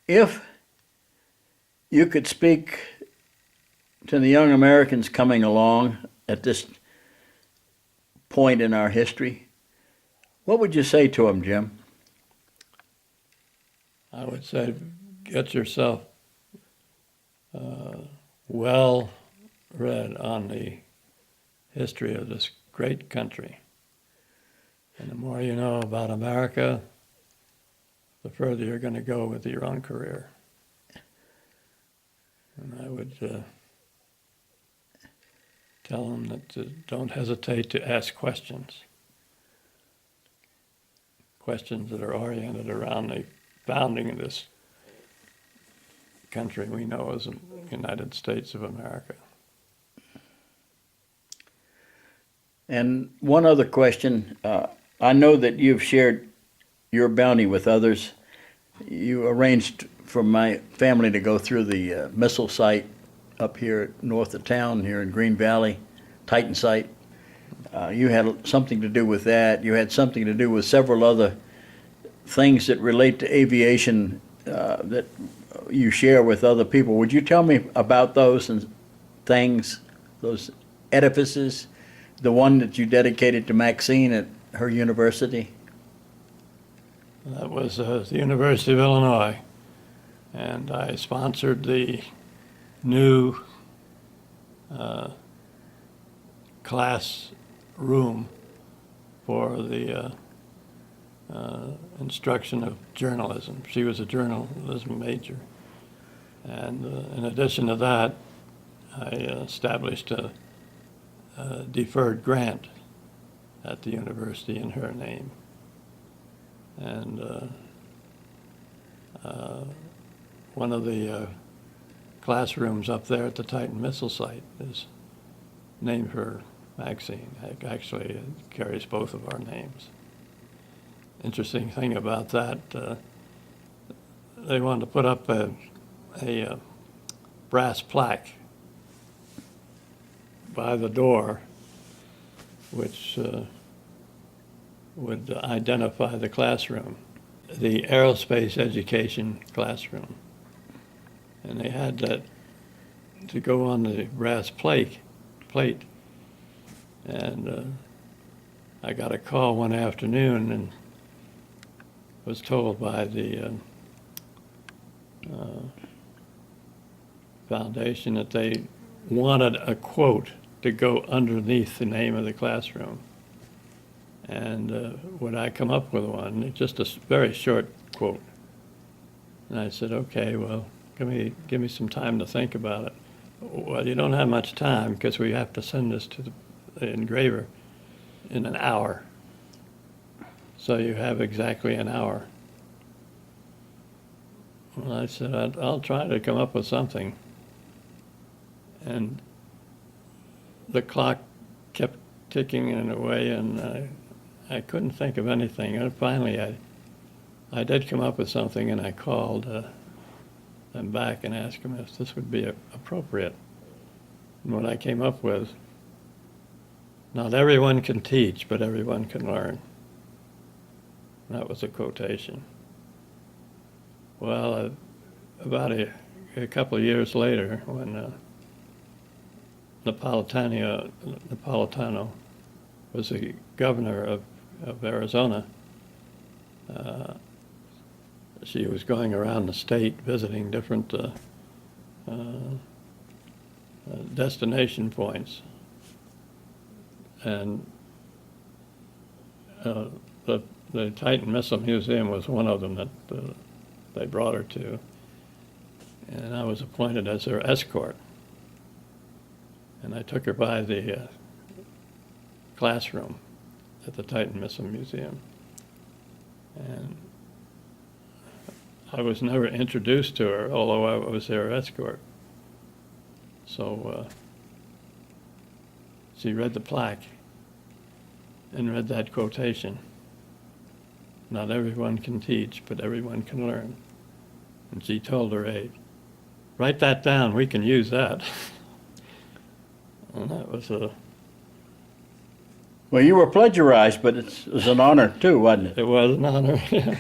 If you could speak to the young Americans coming along at this point in our history, what would you say to them, Jim? I would say get yourself well read on the history of this great country. And the more you know about America, the further you're going to go with your own career. And I would tell them that don't hesitate to ask questions. Questions that are oriented around the founding of this country we know as the United States of America. And one other question. I know that you've shared your bounty with others. You arranged for my family to go through the missile site up here north of town, here in Green Valley, Titan site. You had something to do with that. You had something to do with several other things that relate to aviation that you share with other people. Would you tell me about those and things, those edifices, the one that you dedicated to Maxine at her university? That was the University of Illinois, and I sponsored the new class room for the instruction of journalism. She was a journalism major. And in addition to that, I established a deferred grant at the university in her name. And one of the classrooms up there at the Titan missile site is named for Maxine. Actually, it carries both of our names. Interesting thing about that, they wanted to put up a brass plaque by the door which would identify the classroom, the aerospace education classroom. And they had that to go on the brass plate. And I got a call one afternoon and was told by the foundation that they wanted a quote to go underneath the name of the classroom. And would I come up with one? It's just a very short quote. And I said, okay, well, give me some time to think about it. Well, you don't have much time because we have to send this to the engraver in an hour. So you have exactly an hour. Well, I said, I'll try to come up with something. And the clock kept ticking away, and I couldn't think of anything. And finally, I did come up with something, and I called them back and asked them if this would be appropriate. And what I came up with, not everyone can teach, but everyone can learn. That was a quotation. Well, about a couple of years later, when Napolitano was the governor of Arizona, she was going around the state visiting different destination points. And the Titan Missile Museum was one of them that they brought her to. And I was appointed as her escort. And I took her by the classroom at the Titan Missile Museum. And I was never introduced to her, although I was their escort. So she read the plaque and read that quotation. Not everyone can teach, but everyone can learn. And she told her aide, write that down, we can use that. And that was a... Well, you were plagiarized, but it was an honor too, wasn't it? It was an honor, yeah.